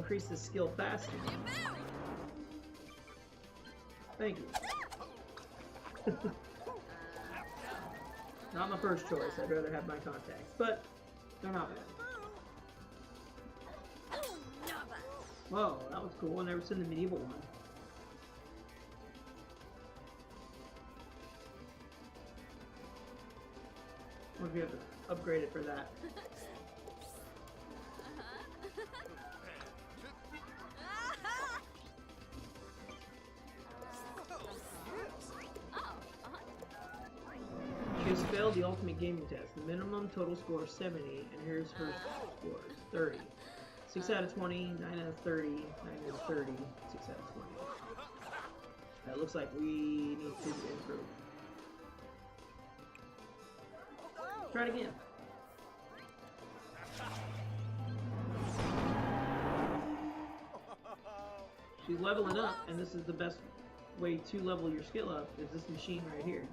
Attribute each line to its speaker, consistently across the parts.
Speaker 1: increase the skill faster. Thank you. Not my first choice. I'd rather have my contacts, but they're not bad. Whoa, that was cool. I've never seen the medieval one. What if we have to upgrade it for that? She has failed the ultimate gaming test. The minimum total score is 70, and here's her score, 30. 6 out of 20, 9 out of 30, 9 out of 30, 6 out of 20. That looks like we need to improve. Try it again. She's leveling up, and this is the best way to level your skill up, is this machine right here.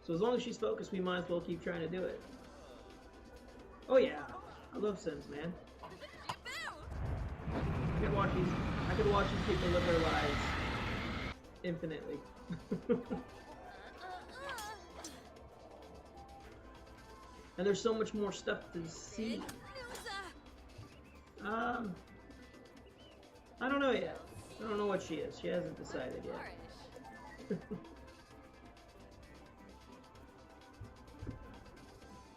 Speaker 1: So as long as she's focused, we might as well keep trying to do it. Oh yeah, I love Sims, man. I could watch these people live their lives infinitely. And there's so much more stuff to see. I don't know yet. I don't know what she is. She hasn't decided yet.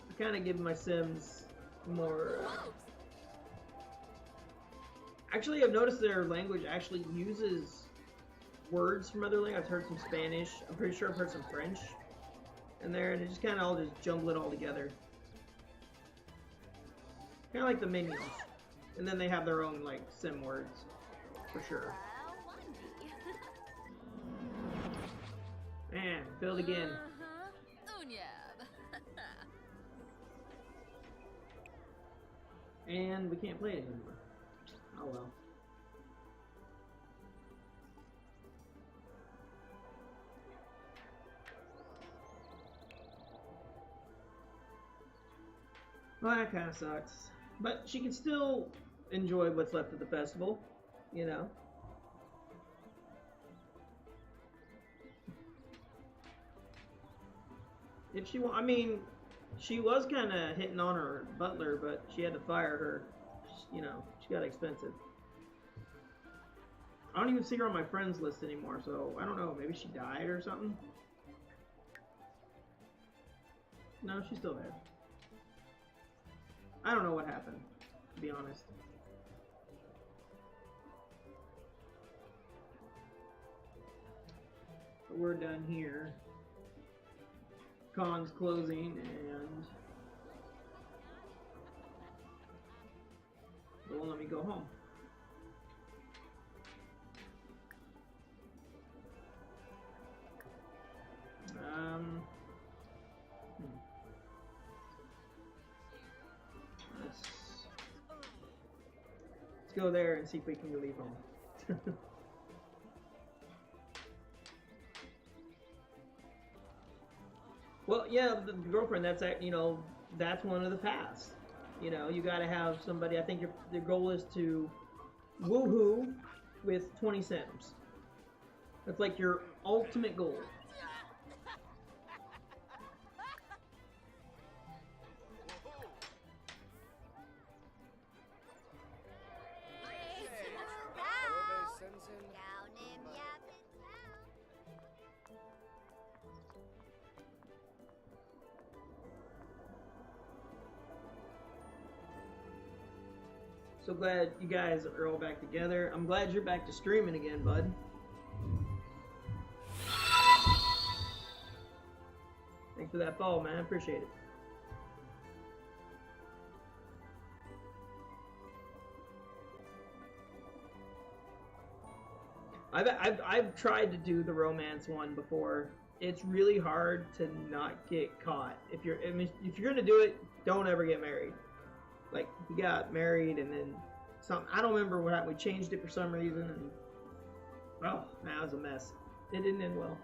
Speaker 1: I kind of give my Sims more... Actually, I've noticed their language actually uses words from other languages. I've heard some Spanish. I'm pretty sure I've heard some French in there, and it just kind of all just jumble it all together. Kind of like the Minions. And then they have their own, like, Sim words, for sure. Man, build again. And we can't play it anymore. Oh well. Well, that kind of sucks. But she can still enjoy what's left of the festival, you know. If she I mean, she was kind of hitting on her butler, but she had to fire her. You know, she got expensive. I don't even see her on my friends list anymore, so I don't know. Maybe she died or something. No, she's still there. I don't know what happened, to be honest. But we're done here. Con's closing, and they won't let me go home. Let's go there and see if we can leave home. Well, yeah, the girlfriend, that's, you know, that's one of the paths. You know, you gotta have somebody, I think your goal is to woohoo with 20 Sims. That's like your ultimate goal. So glad you guys are all back together. I'm glad you're back to streaming again, bud. Thanks for that follow, man. I appreciate it. I've tried to do the romance one before. It's really hard to not get caught. If you're gonna do it, don't ever get married. Like, we got married and then I don't remember what happened. We changed it for some reason, and oh, man, it was a mess. It didn't end well.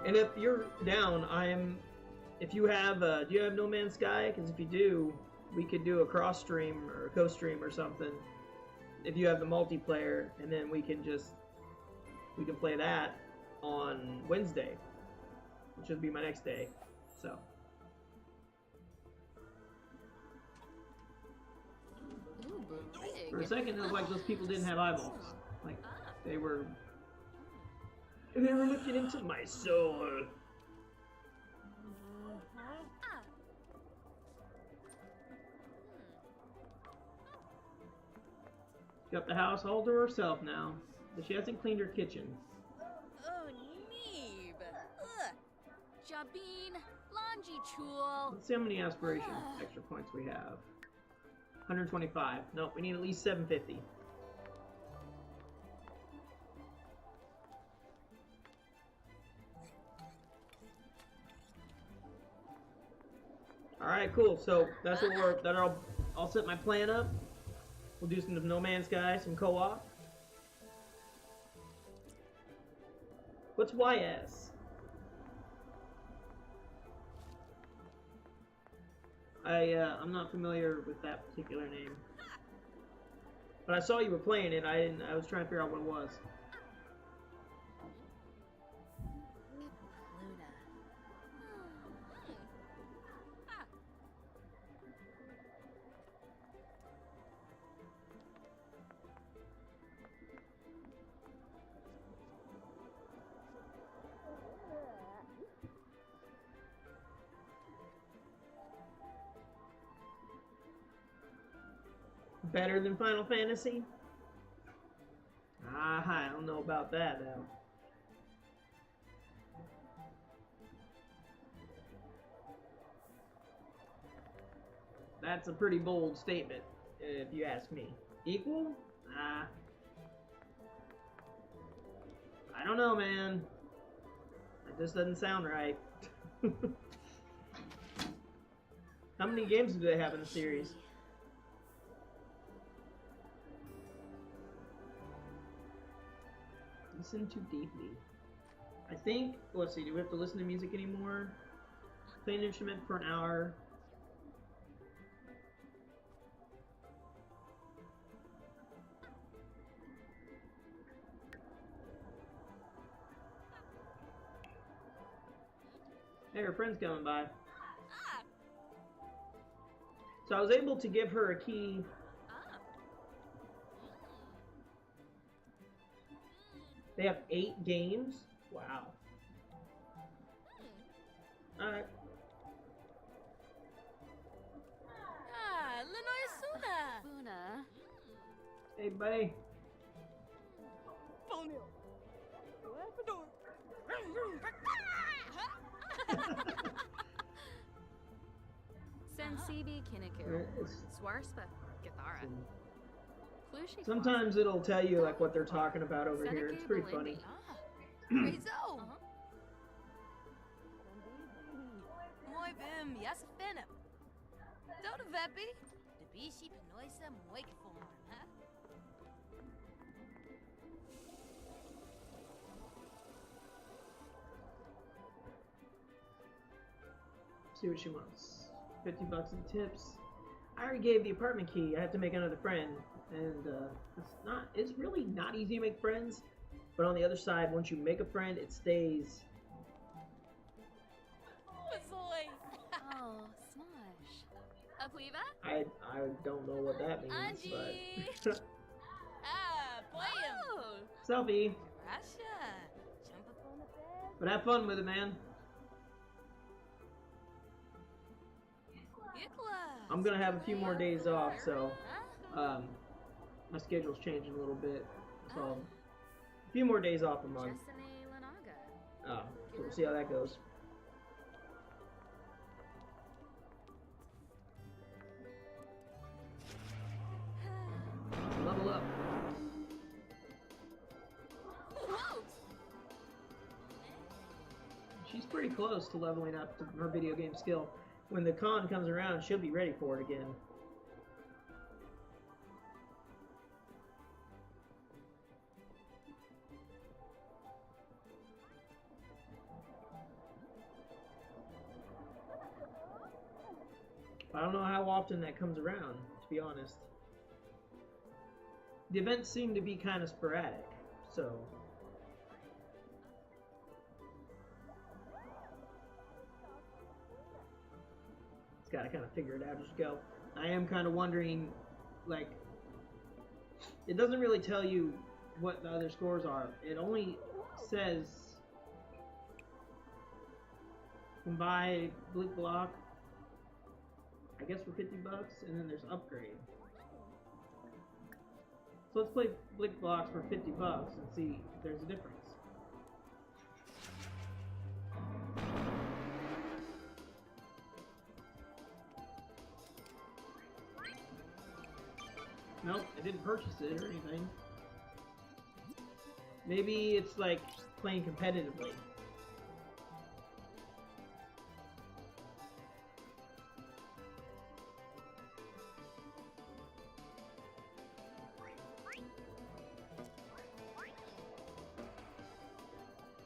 Speaker 1: And if you're down, I'm if you have, do you have No Man's Sky? Because if you do, we could do a cross stream or a co-stream or something. If you have the multiplayer, and then we can play that on Wednesday, which would be my next day. So. For a second, it was like those people didn't have eyeballs. Like they were looking into my soul. Got the household to herself now, but she hasn't cleaned her kitchen.
Speaker 2: Oh, Neeb. Jabin, Lanji Chul.
Speaker 1: Let's see how many aspiration extra points we have. 125. Nope, we need at least 750. Alright, cool. So that's what I'll set my plan up. We'll do some No Man's Sky, some co-op. What's YS? I'm not familiar with that particular name. But I saw you were playing it. I was trying to figure out what it was. Better than Final Fantasy? I don't know about that now. That's a pretty bold statement, if you ask me. Equal? I don't know, man. That just doesn't sound right. How many games do they have in the series? Listen too deeply. I think, let's see, do we have to listen to music anymore? Play an instrument for an hour. Hey, her friend's coming by. So I was able to give her a key. They have 8 games? Wow. Alright.
Speaker 2: Buna.
Speaker 1: Hey, buddy.
Speaker 2: Sensibi Kiniku. Swarspa Githara.
Speaker 1: Sometimes it'll tell you like what they're talking about over here. It's pretty funny.
Speaker 2: Rizzo. Moi bim, yes finip. Doda vepi. Debishi penoisa moikform, huh?
Speaker 1: See what she wants. 50 bucks in tips. I already gave the apartment key. I have to make another friend. And it's really not easy to make friends. But on the other side, once you make a friend, it stays.
Speaker 2: Oh, smosh. Apuiva?
Speaker 1: I don't know what that means, but... Selfie. But have fun with it, man. I'm gonna have a few more days off, so my schedule's changing a little bit. So a few more days off a month. So we'll see how that goes. Level up. She's pretty close to leveling up to her video game skill. When the con comes around, she'll be ready for it again. I don't know how often that comes around, to be honest. The events seem to be kind of sporadic, so... It's gotta kind of figure it out as you go. I am kind of wondering, like... It doesn't really tell you what the other scores are. It only says... You can buy Blick Block, I guess for $50, and then there's upgrade. So let's play Blick Blocks for $50 and see if there's a difference. Nope, I didn't purchase it or anything. Maybe it's like playing competitively.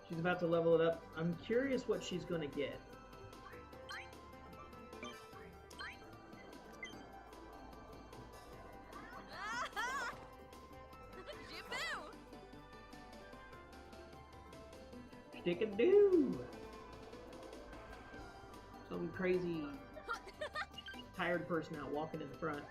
Speaker 1: She's about to level it up. I'm curious what she's going to get. Stick-a-doo! Some crazy tired person out walking in the front.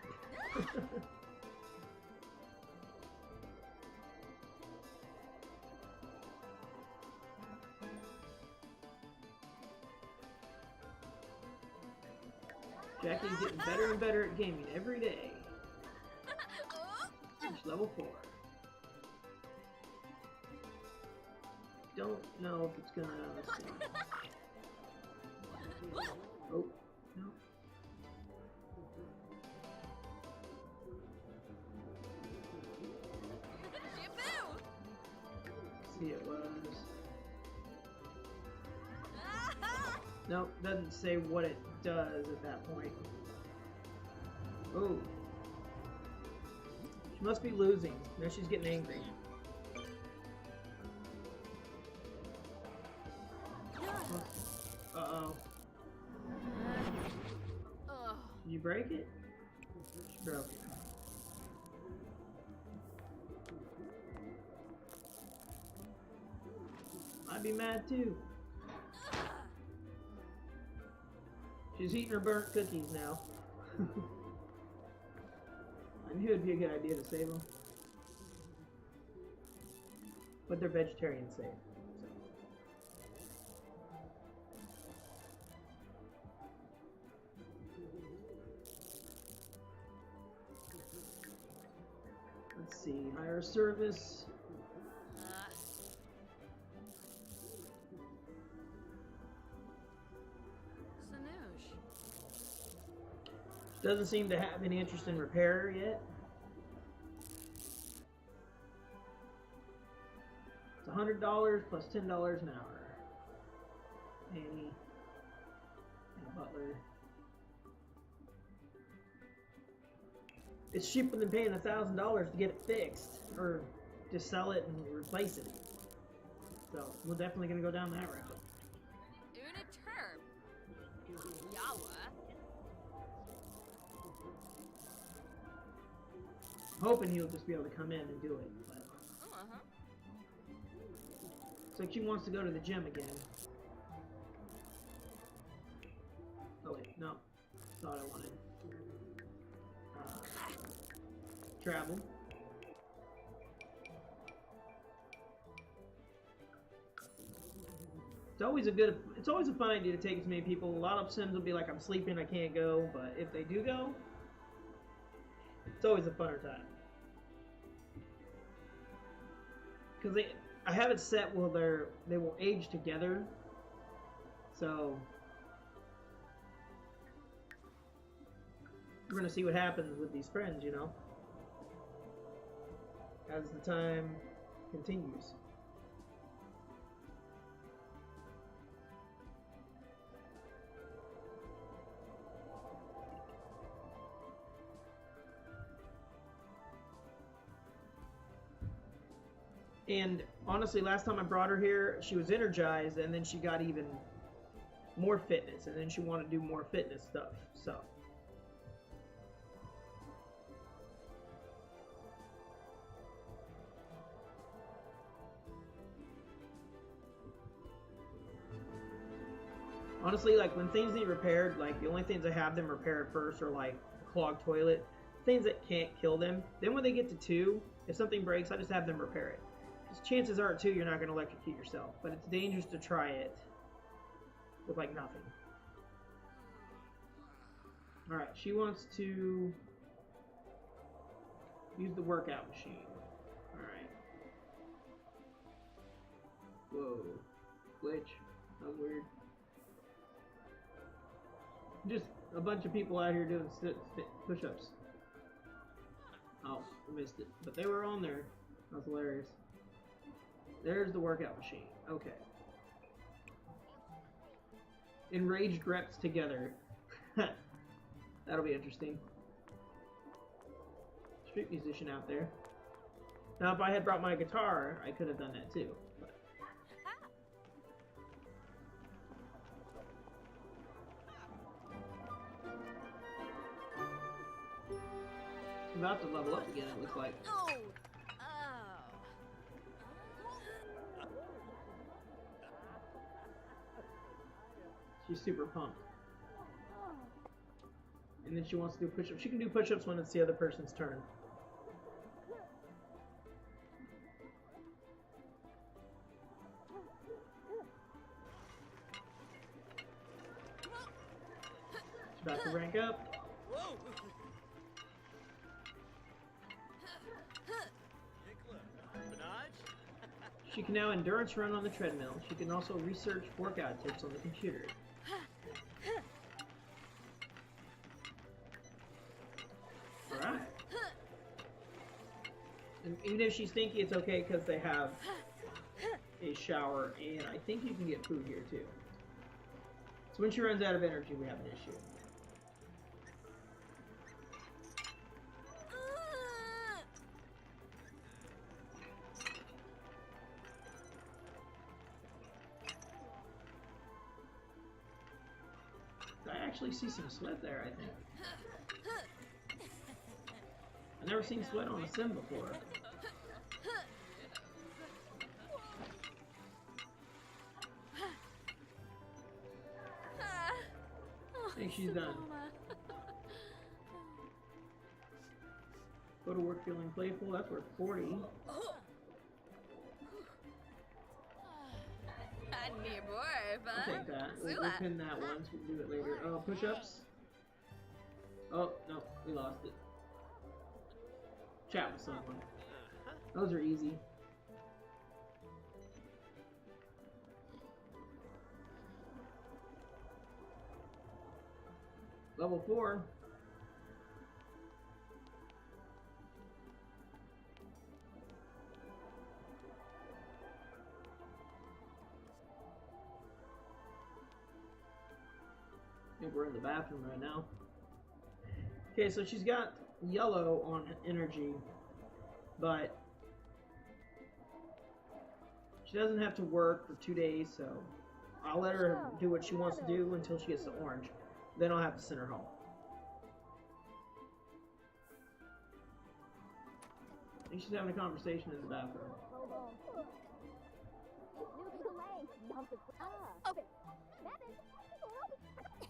Speaker 1: Jackie's getting better and better at gaming every day. She's level 4. Don't know if it's gonna... Let's see. Oh, no. See, it was... Nope, doesn't say what it does at that point. Oh. She must be losing. Now she's getting angry. Uh-oh. Did you break it? She broke it. I'd be mad too. She's eating her burnt cookies now. I knew it'd be a good idea to save them. But they're vegetarian safe. So. Let's see, hire service. Doesn't seem to have any interest in repair yet. It's $100 plus $10 an hour. Annie and Butler. It's cheaper than paying $1,000 to get it fixed, or just sell it and replace it. So we're definitely gonna go down that route. Hoping he'll just be able to come in and do it. But... Looks like she wants to go to the gym again. Oh wait, no. Thought I wanted. Travel. It's always a fun idea to take as many people. A lot of Sims will be like, I'm sleeping, I can't go. But if they do go, it's always a funner time. Because I have it set where they will age together. So we're gonna see what happens with these friends, you know, as the time continues. And honestly, last time I brought her here, she was energized, and then she got even more fitness, and then she wanted to do more fitness stuff. So Honestly, like when things need repaired, like the only things I have them repaired first are like a clogged toilet, things that can't kill them. Then when they get to 2, if something breaks, I just have them repair it. Because chances are at 2 you're not going to electrocute yourself, but it's dangerous to try it with like nothing. Alright, she wants to use the workout machine. Alright. Whoa. Glitch. That was weird. Just a bunch of people out here doing push-ups. Oh, I missed it. But they were on there. That was hilarious. There's the workout machine. Okay. Enraged reps together. That'll be interesting. Street musician out there. Now, if I had brought my guitar, I could have done that too. But. About to level up again, it looks like.
Speaker 2: Oh.
Speaker 1: She's super pumped. And then she wants to do push-ups. She can do push-ups when it's the other person's turn. She's about to rank up. She can now endurance run on the treadmill. She can also research workout tips on the computer. Alright. And even if she's thinking it's okay because they have a shower, and I think you can get food here too. So when she runs out of energy, we have an issue. I actually see some sweat there, I think. I've never seen sweat on a sim before. I think she's done. Go to work feeling playful, that's worth 40. I'll take that. We'll pin that one, so we can do it later. Oh, push-ups? Oh, no, we lost it. Chat with someone. Those are easy. Level 4. I think we're in the bathroom right now. Okay, so she's got yellow on energy, but she doesn't have to work for 2 days, so I'll let her do what she wants to do until she gets to orange. Then I'll have to send her home. I think she's having a conversation in the bathroom.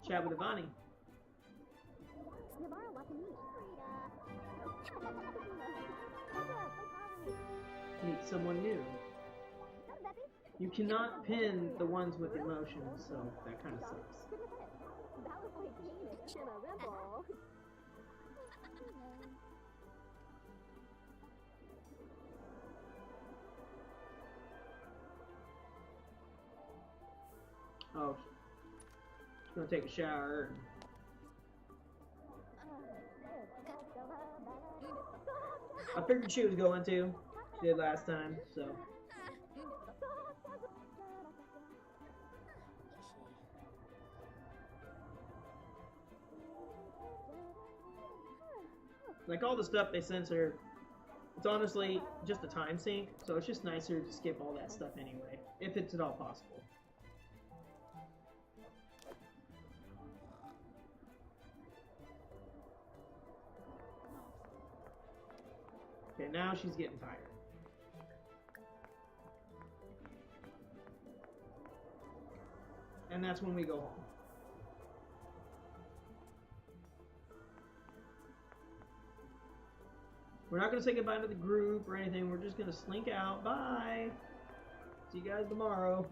Speaker 1: Chat with Ivani. Meet someone new. You cannot pin the ones with emotions, so that kind of sucks. Oh, she's gonna take a shower. I figured she was going to. She did last time, so. Like all the stuff they censor, it's honestly just a time sink, so it's just nicer to skip all that stuff anyway, if it's at all possible. Okay, now she's getting tired. and that's when we go home. We're not going to say goodbye to the group or anything. We're just going to slink out. Bye. See you guys tomorrow.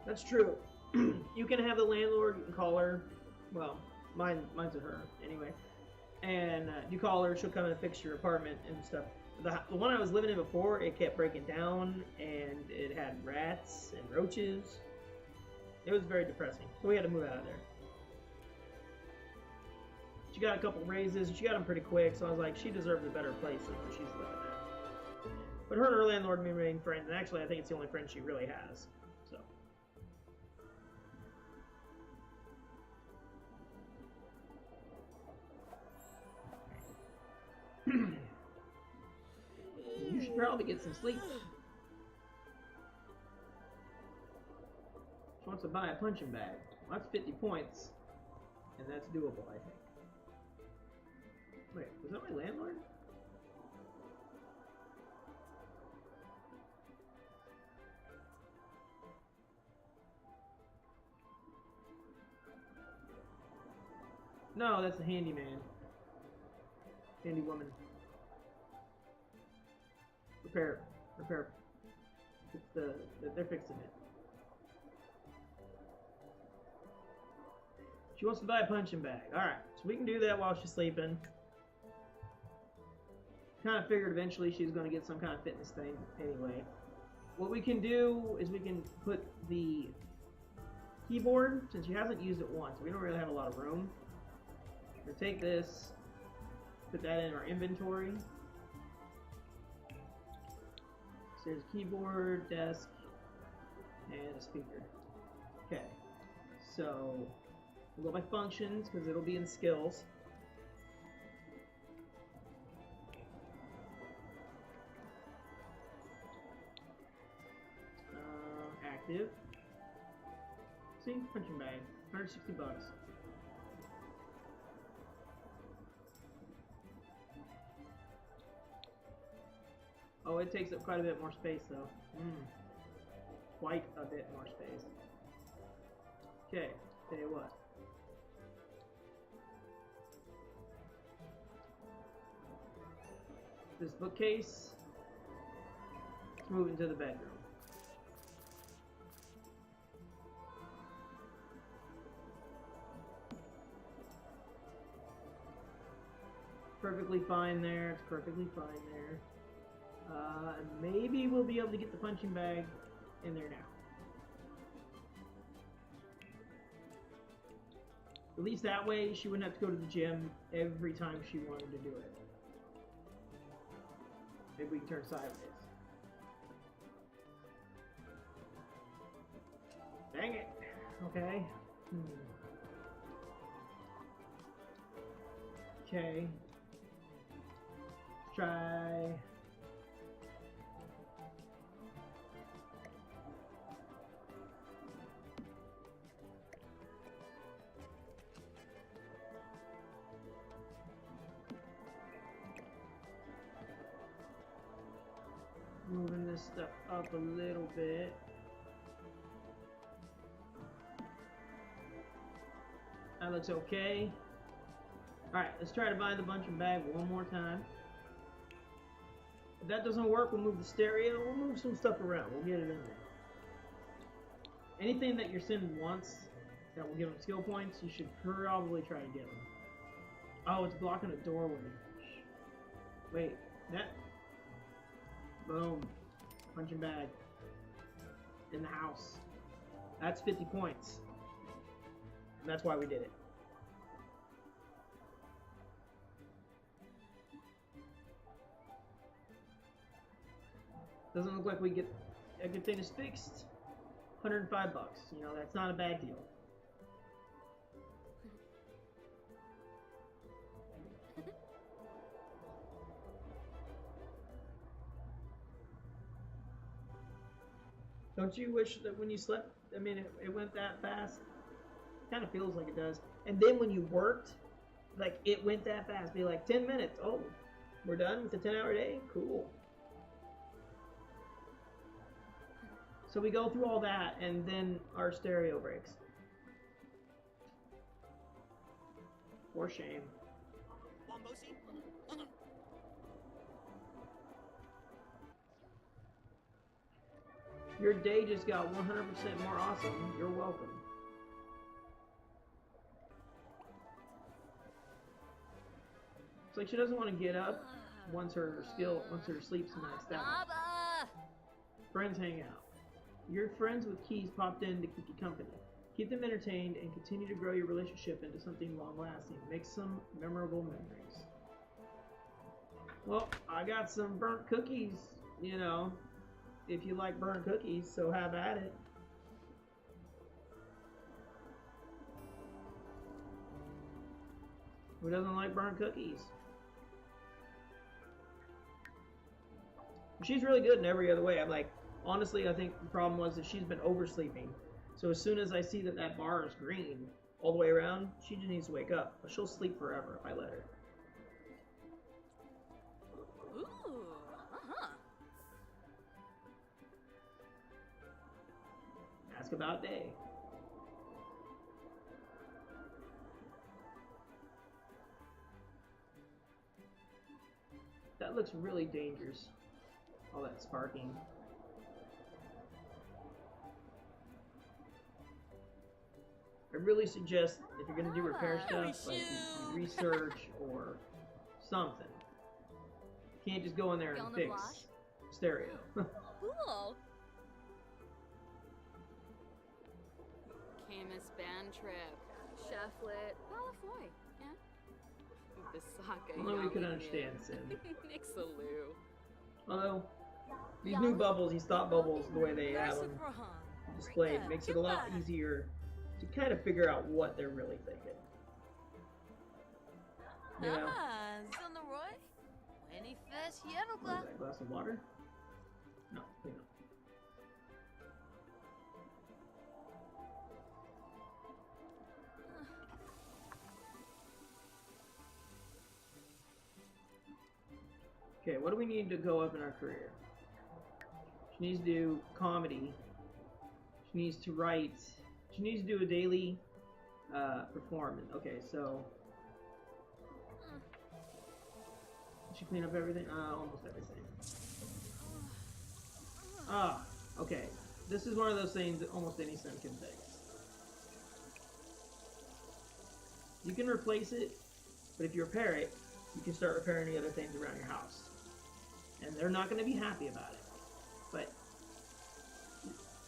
Speaker 1: That's true. You can have the landlord, you can call her. Well, mine's a her, anyway. And you call her, she'll come and fix your apartment and stuff. The one I was living in before, it kept breaking down, and it had rats and roaches. It was very depressing, so we had to move out of there. She got a couple raises, and she got them pretty quick, so I was like, she deserves a better place than what she's living at. But her and her landlord remain friends, and actually I think it's the only friend she really has. So. You should probably get some sleep. She wants to buy a punching bag. Well, that's 50 points, and that's doable, I think. Wait, was that my landlord? No, that's the handyman. Handy woman. Repair. It's they're fixing it. She wants to buy a punching bag. Alright, so we can do that while she's sleeping. Kind of figured eventually she's going to get some kind of fitness thing anyway. What we can do is we can put the keyboard, since she hasn't used it once, we don't really have a lot of room. We'll take this, put that in our inventory. So there's keyboard, desk, and a speaker. Okay, so we'll go by functions because it'll be in skills. Active. See, punching bag, 160 bucks. Oh, it takes up quite a bit more space, though. Quite a bit more space. Okay, tell you what. This bookcase, let's move into the bedroom. Perfectly fine there, it's perfectly fine there. Maybe we'll be able to get the punching bag in there now. At least that way she wouldn't have to go to the gym every time she wanted to do it. Maybe we can turn sideways. Dang it. Okay. Okay. Let's try... moving this stuff up a little bit. That looks okay. Alright, let's try to buy the punching bag one more time. If that doesn't work, we'll move the stereo. We'll move some stuff around. We'll get it in there. Anything that your sim wants that will give them skill points, you should probably try to get them. Oh, it's blocking a doorway. Wait, that... Boom. Punching bag. In the house. That's 50 points. And that's why we did it. Doesn't look like we get a good thing is fixed. 105 bucks. You know, that's not a bad deal. Don't you wish that when you slept, I mean, it went that fast? Kind of feels like it does. And then when you worked, like, it went that fast. Be like, 10 minutes. Oh, we're done with the 10-hour day? Cool. So we go through all that, and then our stereo breaks. For shame. Your day just got 100% more awesome. You're welcome. It's like she doesn't want to get up once her sleep's maxed out. Friends hang out. Your friends with keys popped in to keep you company. Keep them entertained and continue to grow your relationship into something long-lasting. Make some memorable memories. Well, I got some burnt cookies, you know, if you like burnt cookies, so have at it. Who doesn't like burnt cookies? She's really good in every other way. I'm like, honestly, I think the problem was that she's been oversleeping. So as soon as I see that that bar is green all the way around, she just needs to wake up. But she'll sleep forever if I let her.
Speaker 2: Ooh,
Speaker 1: Ask about day. That looks really dangerous. All that sparking. I really suggest if you're gonna do repair stuff, like you research or something. You can't just go in there and fix stereo.
Speaker 2: Cool.
Speaker 3: Camus band trip. Cheflet. Malafoy. Yeah. Bisaka.
Speaker 1: Only we could understand Sin.
Speaker 3: Nixaloo.
Speaker 1: Although, these new bubbles, these thought bubbles, the way they have them displayed, makes it a lot easier to kind of figure out what they're really thinking. You know?
Speaker 2: Zonaroy? Any first
Speaker 1: What is that, glass of water? No, clean up. Okay, what do we need to go up in our career? She needs to do comedy. She needs to write. She needs to do a daily performance. Okay, so did she clean up everything? Almost everything. Ah, okay. This is one of those things that almost any sim can fix. You can replace it, but if you repair it, you can start repairing the other things around your house. And they're not going to be happy about it. But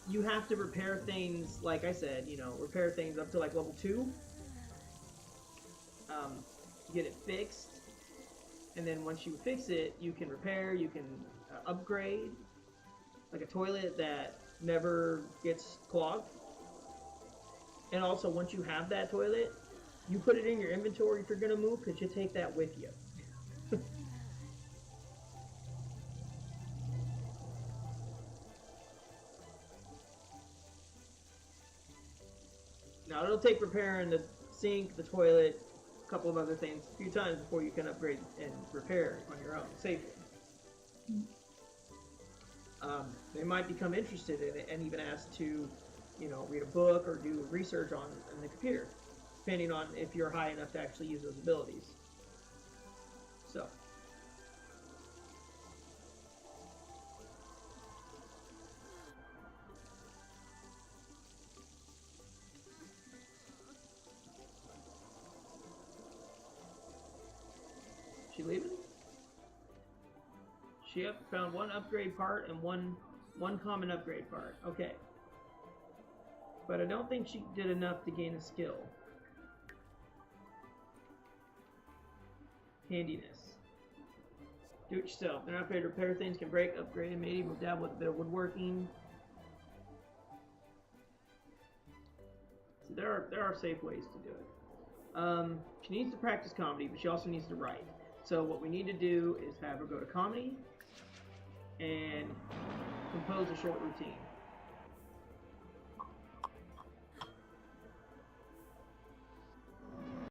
Speaker 1: you have to repair things, like I said, you know, repair things up to like level 2. Get it fixed. And then once you fix it, you can repair, you can upgrade. Like a toilet that never gets clogged. And also, once you have that toilet, you put it in your inventory if you're going to move, because you take that with you. Now, it'll take repairing the sink, the toilet, a couple of other things a few times before you can upgrade and repair on your own safely. They might become interested in it and even ask to, you know, read a book or do research on the computer, depending on if you're high enough to actually use those abilities. So. She leaving? She found one upgrade part and one common upgrade part. Okay. But I don't think she did enough to gain a skill. Handiness. Do it yourself. They're not afraid to repair things, can break, upgrade, and maybe even dabble with a bit of woodworking. So there are safe ways to do it. She needs to practice comedy, but she also needs to write. So what we need to do is have her go to comedy and compose a short routine.